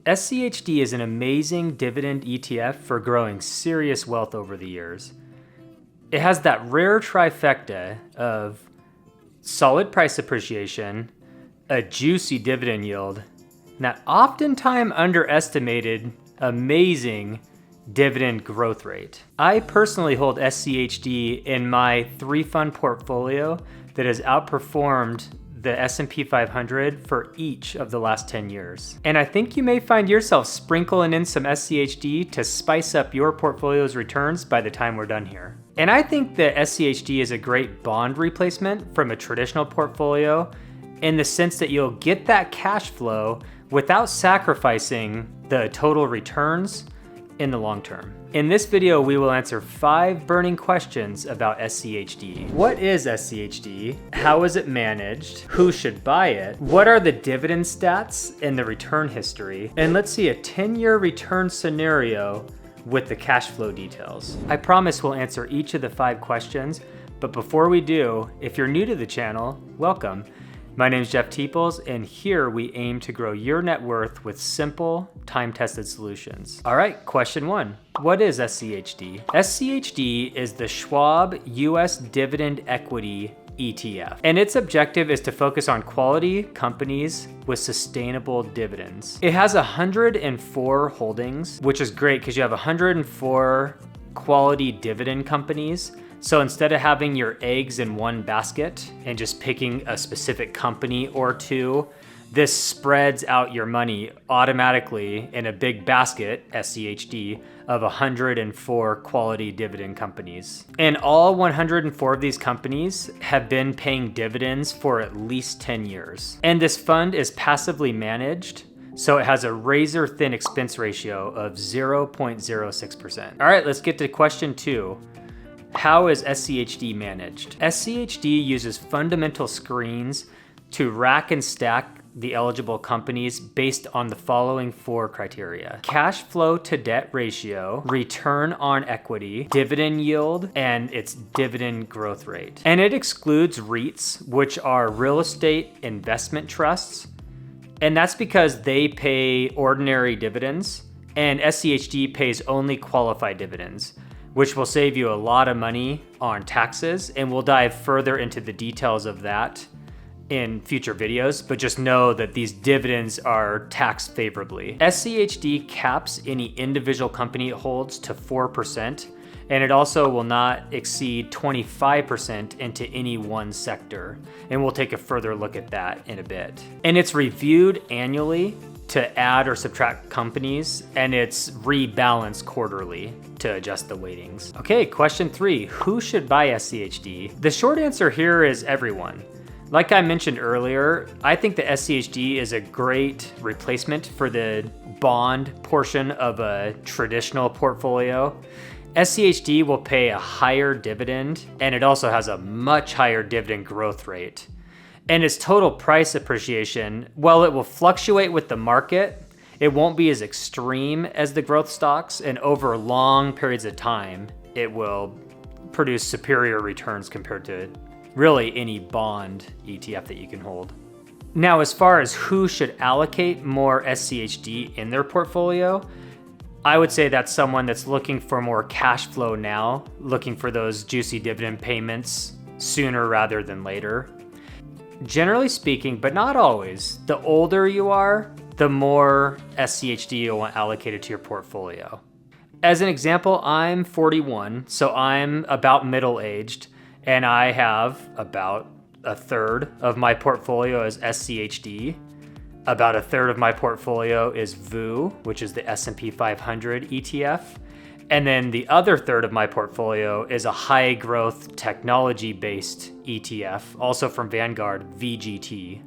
SCHD is an amazing dividend ETF for growing serious wealth over the years. It has that rare trifecta of solid price appreciation, a juicy dividend yield, and that oftentimes underestimated amazing dividend growth rate. I personally hold SCHD in my 3-fund portfolio that has outperformed the S&P 500 for each of the last 10 years. And I think you may find yourself sprinkling in some SCHD to spice up your portfolio's returns by the time we're done here. And I think that SCHD is a great bond replacement from a traditional portfolio in the sense that you'll get that cash flow without sacrificing the total returns in the long term. In this video, we will answer 5 burning questions about SCHD. What is SCHD? How is it managed? Who should buy it? What are the dividend stats and the return history? And let's see a 10-year return scenario with the cash flow details. I promise we'll answer each of the 5 questions, but before we do, if you're new to the channel, welcome. My name is Jeff Teeples, and here we aim to grow your net worth with simple, time-tested solutions. All right, question 1. What is SCHD? SCHD is the Schwab US Dividend Equity ETF, and its objective is to focus on quality companies with sustainable dividends. It has 104 holdings, which is great because you have 104 quality dividend companies. So instead of having your eggs in one basket and just picking a specific company or two, this spreads out your money automatically in a big basket, SCHD, of 104 quality dividend companies. And all 104 of these companies have been paying dividends for at least 10 years. And this fund is passively managed, so it has a razor thin expense ratio of 0.06%. All right, let's get to question 2. How is SCHD managed? SCHD uses fundamental screens to rack and stack the eligible companies based on the following 4 criteria: cash flow to debt ratio, return on equity, dividend yield, and its dividend growth rate. And it excludes REITs, which are real estate investment trusts. And that's because they pay ordinary dividends, and SCHD pays only qualified dividends, which will save you a lot of money on taxes, and we'll dive further into the details of that in future videos, but just know that these dividends are taxed favorably. SCHD caps any individual company it holds to 4%, and it also will not exceed 25% into any one sector, and we'll take a further look at that in a bit. And it's reviewed annually to add or subtract companies, and it's rebalanced quarterly to adjust the weightings. Okay, question 3, who should buy SCHD? The short answer here is everyone. Like I mentioned earlier, I think the SCHD is a great replacement for the bond portion of a traditional portfolio. SCHD will pay a higher dividend, and it also has a much higher dividend growth rate. And its total price appreciation, while it will fluctuate with the market, it won't be as extreme as the growth stocks, and over long periods of time, it will produce superior returns compared to really any bond ETF that you can hold. Now, as far as who should allocate more SCHD in their portfolio, I would say that's someone that's looking for more cash flow now, looking for those juicy dividend payments sooner rather than later. Generally speaking, but not always, the older you are, the more SCHD you'll want allocated to your portfolio. As an example, I'm 41, so I'm about middle-aged, and I have about a third of my portfolio as SCHD. About a third of my portfolio is VU, which is the S&P 500 ETF. And then the other third of my portfolio is a high growth technology-based ETF, also from Vanguard, VGT.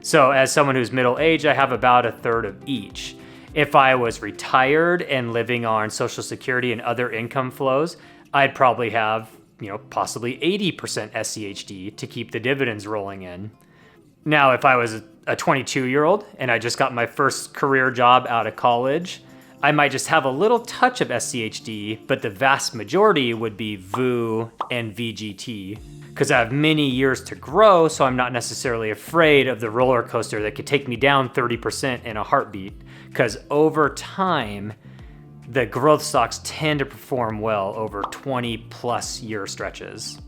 So as someone who's middle-aged, I have about a third of each. If I was retired and living on Social Security and other income flows, I'd probably have, possibly 80% SCHD to keep the dividends rolling in. Now, if I was a 22-year-old and I just got my first career job out of college, I might just have a little touch of SCHD, but the vast majority would be VOO and VGT, because I have many years to grow, so I'm not necessarily afraid of the roller coaster that could take me down 30% in a heartbeat, because over time, the growth stocks tend to perform well over 20 plus year stretches.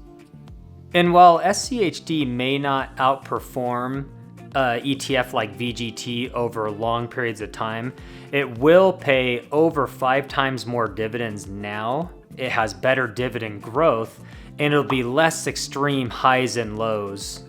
And while SCHD may not outperform ETF like VGT over long periods of time, it will pay over 5 times more dividends now. It has better dividend growth, and it'll be less extreme highs and lows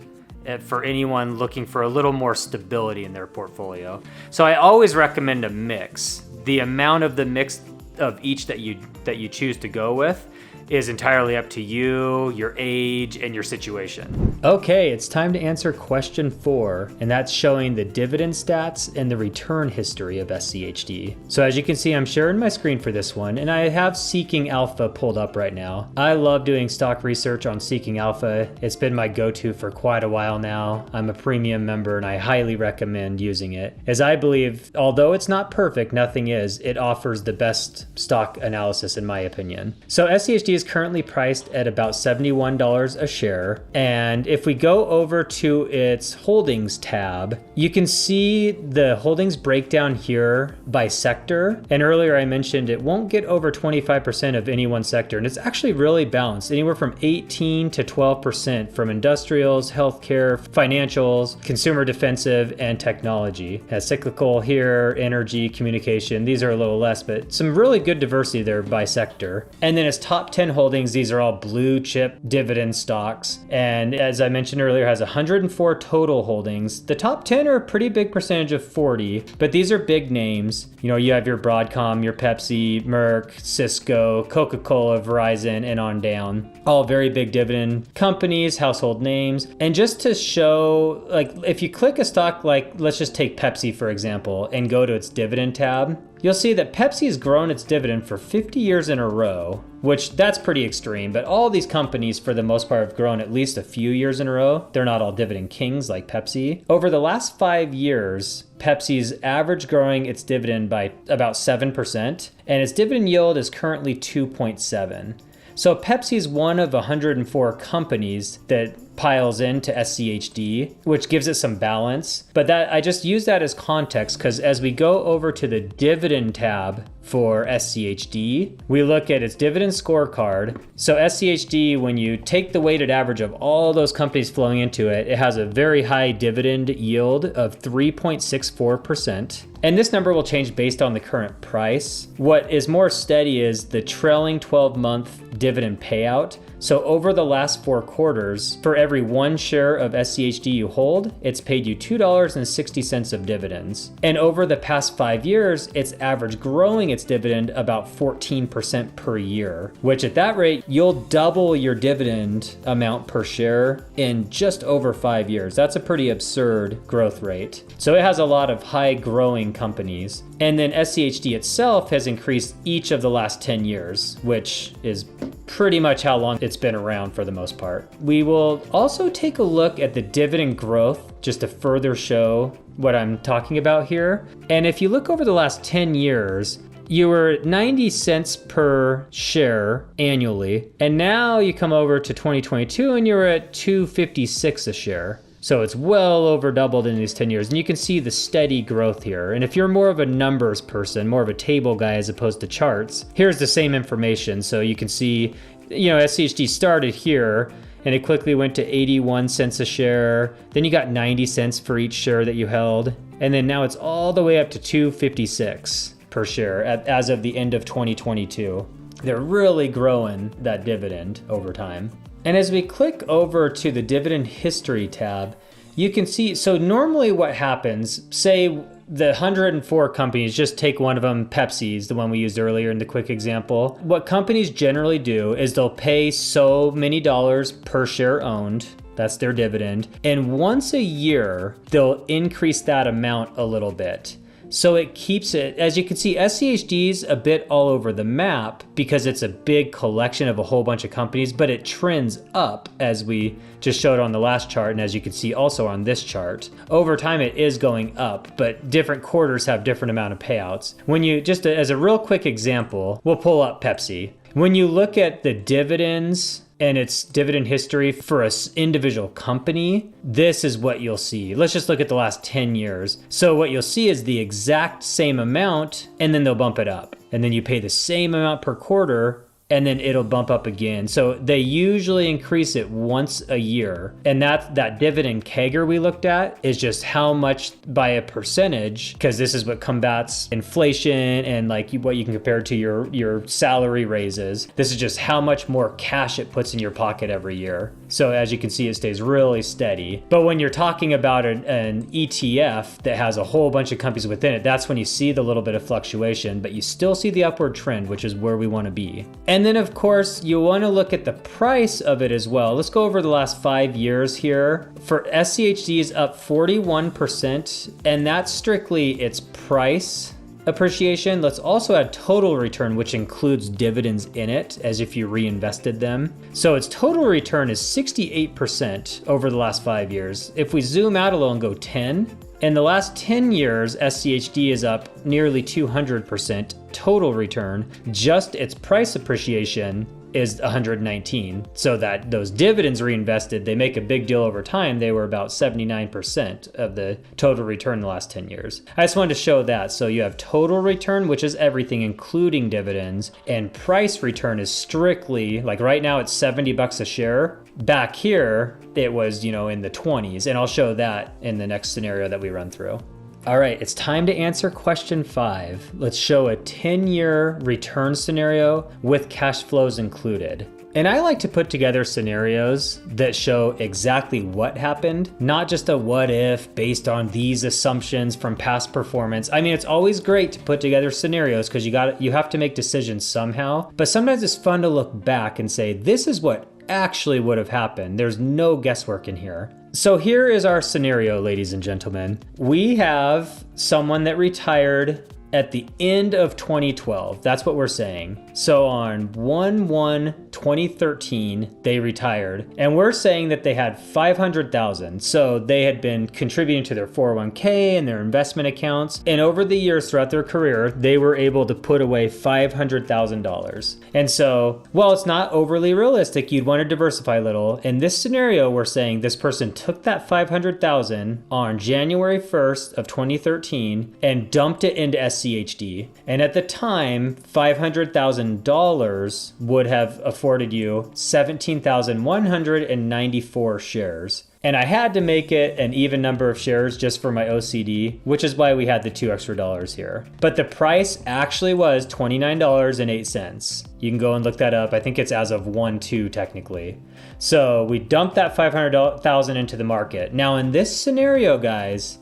for anyone looking for a little more stability in their portfolio. So I always recommend a mix. The amount of the mix of each that you choose to go with is entirely up to you, your age, and your situation. Okay, it's time to answer question 4, and that's showing the dividend stats and the return history of SCHD. So as you can see, I'm sharing my screen for this one, and I have Seeking Alpha pulled up right now. I love doing stock research on Seeking Alpha. It's been my go-to for quite a while now. I'm a premium member, and I highly recommend using it, as I believe, although it's not perfect, nothing is, it offers the best stock analysis in my opinion. So SCHD is currently priced at about $71 a share. And if we go over to its holdings tab, you can see the holdings breakdown here by sector. And earlier I mentioned it won't get over 25% of any one sector. And it's actually really balanced, anywhere from 18 to 12% from industrials, healthcare, financials, consumer defensive, and technology. It has cyclical here, energy, communication. These are a little less, but some really good diversity there by sector. And then its top 10 holdings, these are all blue chip dividend stocks. And as I mentioned earlier, has 104 total holdings. The top 10 are a pretty big percentage of 40, but these are big names. You know, you have your Broadcom, your Pepsi, Merck, Cisco, Coca-Cola, Verizon, and on down. All very big dividend companies, household names. And just to show, like, if you click a stock, like, let's just take Pepsi, for example, and go to its dividend tab, you'll see that Pepsi has grown its dividend for 50 years in a row, which that's pretty extreme, but all these companies for the most part have grown at least a few years in a row. They're not all dividend kings like Pepsi. Over the last 5 years, Pepsi's average growing its dividend by about 7%, and its dividend yield is currently 2.7. So Pepsi is one of 104 companies that piles into SCHD, which gives it some balance. But that I just use that as context because as we go over to the dividend tab for SCHD, we look at its dividend scorecard. So SCHD, when you take the weighted average of all those companies flowing into it, it has a very high dividend yield of 3.64%. And this number will change based on the current price. What is more steady is the trailing 12-month dividend payout. So over the last 4 quarters, for every 1 share of SCHD you hold, it's paid you $2.60 of dividends. And over the past 5 years, it's averaged growing its dividend about 14% per year, which at that rate, you'll double your dividend amount per share in just over 5 years. That's a pretty absurd growth rate. So it has a lot of high growing companies. And then SCHD itself has increased each of the last 10 years, which is pretty much how long it's been around for the most part. We will also take a look at the dividend growth just to further show what I'm talking about here. And if you look over the last 10 years, you were at 90 cents per share annually. And now you come over to 2022 and you're at $2.56 a share. So it's well over doubled in these 10 years. And you can see the steady growth here. And if you're more of a numbers person, more of a table guy as opposed to charts, here's the same information. So you can see, you know, SCHD started here and it quickly went to 81 cents a share. Then you got 90 cents for each share that you held. And then now it's all the way up to $2.56 per share as of the end of 2022. They're really growing that dividend over time. And as we click over to the dividend history tab, you can see, so normally what happens, say the 104 companies, just take one of them, Pepsi's, the one we used earlier in the quick example. What companies generally do is they'll pay so many dollars per share owned. That's their dividend. And once a year, they'll increase that amount a little bit. So it keeps it, as you can see, SCHD's a bit all over the map because it's a big collection of a whole bunch of companies, but it trends up as we just showed on the last chart. And as you can see also on this chart, over time it is going up, but different quarters have different amount of payouts. When you, just as a real quick example, we'll pull up Pepsi. When you look at the dividends and its dividend history for an individual company, this is what you'll see. Let's just look at the last 10 years. So what you'll see is the exact same amount, and then they'll bump it up. And then you pay the same amount per quarter, and then it'll bump up again. So they usually increase it once a year. And that dividend CAGR we looked at is just how much by a percentage, because this is what combats inflation and like what you can compare to your salary raises. This is just how much more cash it puts in your pocket every year. So as you can see, it stays really steady. But when you're talking about an ETF that has a whole bunch of companies within it, that's when you see the little bit of fluctuation, but you still see the upward trend, which is where we want to be. And then of course, you want to look at the price of it as well. Let's go over the last 5 years here. For SCHD is up 41%, and that's strictly its price appreciation. Let's also add total return, which includes dividends in it, as if you reinvested them. So its total return is 68% over the last 5 years. If we zoom out a little and go 10, in the last 10 years, SCHD is up nearly 200% total return. Just its price appreciation is 119. So that those dividends reinvested, they make a big deal over time. They were about 79% of the total return in the last 10 years. I just wanted to show that. So you have total return, which is everything including dividends, and price return is strictly, like right now it's $70 a share. Back here, it was, in the 20s, and I'll show that in the next scenario that we run through. All right, it's time to answer question 5. Let's show a 10-year return scenario with cash flows included. And I like to put together scenarios that show exactly what happened, not just a what if based on these assumptions from past performance. I mean, it's always great to put together scenarios because you have to make decisions somehow, but sometimes it's fun to look back and say, this is what actually would have happened. There's no guesswork in here. So here is our scenario, ladies and gentlemen. We have someone that retired at the end of 2012. That's what we're saying. So on 1/1/2013, they retired. And we're saying that they had $500,000. So they had been contributing to their 401k and their investment accounts. And over the years throughout their career, they were able to put away $500,000. And so, while it's not overly realistic, you'd want to diversify a little. In this scenario, we're saying this person took that $500,000 on January 1st of 2013 and dumped it into SCHD. And at the time, $500,000 would have afforded you 17,194 shares. And I had to make it an even number of shares just for my OCD, which is why we had the $2 extra here. But the price actually was $29.08. You can go and look that up. I think it's as of 1/2 technically. So we dumped that $500,000 into the market. Now in this scenario, guys,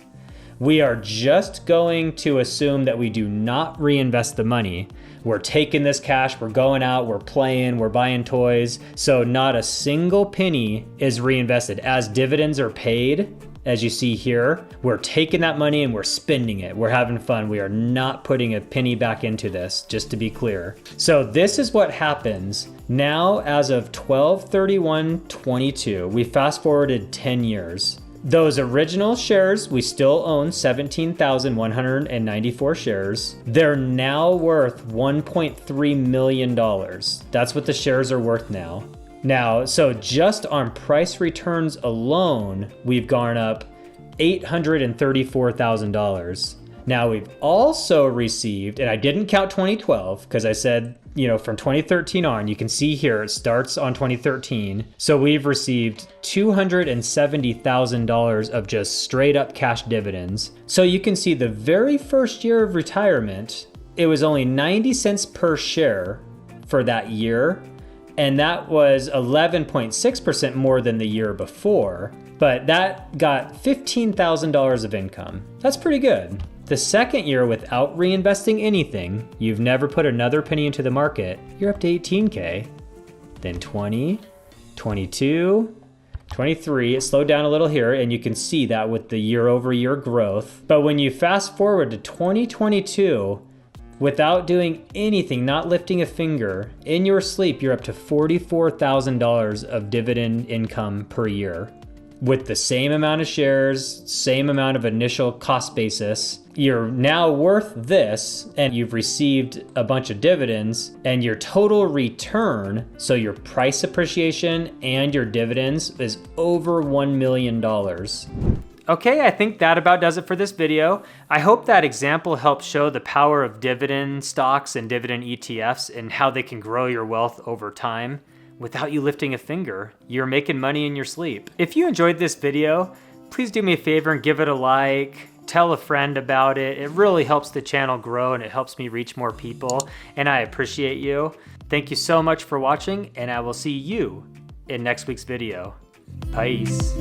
we are just going to assume that we do not reinvest the money. We're taking this cash, we're going out, we're playing, we're buying toys. So not a single penny is reinvested. As dividends are paid, as you see here, we're taking that money and we're spending it. We're having fun. We are not putting a penny back into this, just to be clear. So this is what happens now as of 12/31/22. We fast forwarded 10 years. Those original shares, we still own 17,194 shares. They're now worth $1.3 million. That's what the shares are worth now. So just on price returns alone, we've gone up $834,000. Now we've also received, and I didn't count 2012 because I said, from 2013 on, you can see here it starts on 2013. So we've received $270,000 of just straight up cash dividends. So you can see the very first year of retirement, it was only 90 cents per share for that year. And that was 11.6% more than the year before. But that got $15,000 of income. That's pretty good. The second year without reinvesting anything, you've never put another penny into the market, you're up to 18K. Then 20, 22, 23, it slowed down a little here, and you can see that with the year-over-year growth. But when you fast forward to 2022, without doing anything, not lifting a finger, in your sleep, you're up to $44,000 of dividend income per year. With the same amount of shares, same amount of initial cost basis, you're now worth this, and you've received a bunch of dividends, and your total return, so your price appreciation and your dividends, is over $1 million. Okay, I think that about does it for this video. I hope that example helps show the power of dividend stocks and dividend ETFs and how they can grow your wealth over time. Without you lifting a finger, you're making money in your sleep. If you enjoyed this video, please do me a favor and give it a like, tell a friend about it. It really helps the channel grow and it helps me reach more people, and I appreciate you. Thank you so much for watching, and I will see you in next week's video. Peace.